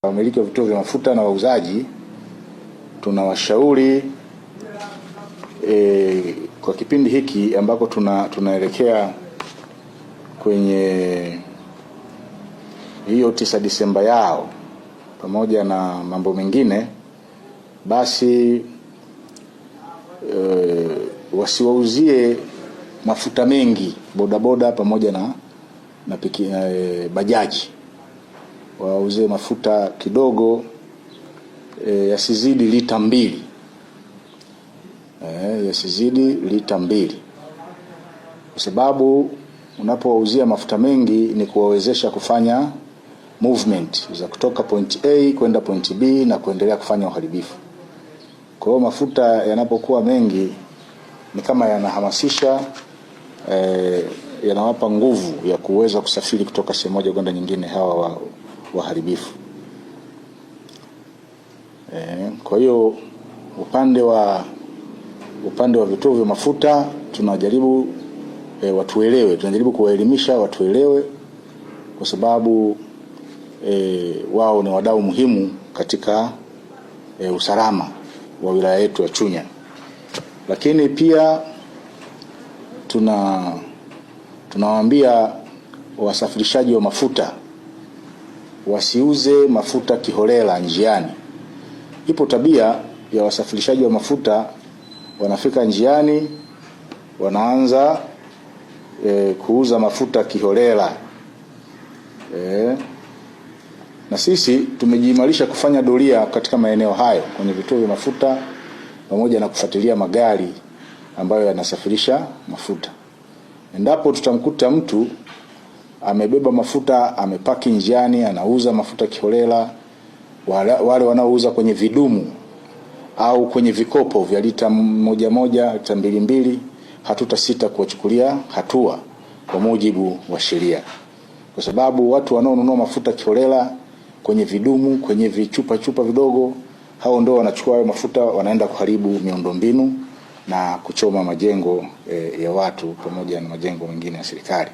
Wamiliki wa vituo vya mafuta na wauzaji tunawashauri kwa kipindi hiki ambako tunaelekea kwenye hiyo 9 Disemba yao pamoja na mambo mengine, basi wasiwauzie mafuta mengi bodaboda pamoja na bajaji. Wauze mafuta kidogo, yasizidi lita 2. Yasizidi lita 2. Kwa sababu unapowauzia mafuta mengi ni kuwawezesha kufanya movement za kutoka point A kwenda point B na kuendelea kufanya uharibifu. Kwa hiyo mafuta yanapokuwa mengi ni kama yanahamasisha, yanawapa nguvu ya kuweza kusafiri kutoka sehemu moja kwenda nyingine hawa waharibifu. Kwa hiyo upande wa vituo vya mafuta tunajaribu watuelewe, tunajaribu kuwaelimisha watuelewe, kwa sababu wao ni wadau muhimu katika usalama wa wilaya yetu ya Chunya. Lakini pia tunawaambia wasafirishaji wa mafuta wasiuze mafuta kiholela njiani. Ipo tabia ya wasafirishaji wa mafuta, wanafika njiani wanaanza kuuza mafuta kiholela. Na sisi tumejiimarisha kufanya doria katika maeneo hayo kwenye vituo vya mafuta pamoja na kufuatilia magari ambayo yanasafirisha mafuta. Endapo tutamkuta mtu amebeba mafuta, amepaki njiani, anauza mafuta kiholela, wale wanaouza kwenye vidumu au kwenye vikopo vya lita 1, lita 2, hatutasita kuwachukulia hatua kwa mujibu wa sheria. Kwa sababu watu wanaonunua mafuta kiholela kwenye vidumu, kwenye vichupa vidogo, hao ndio wanachukua hayo mafuta, wanaenda kuharibu miundombinu na kuchoma majengo ya watu pamoja na majengo mengine ya serikali.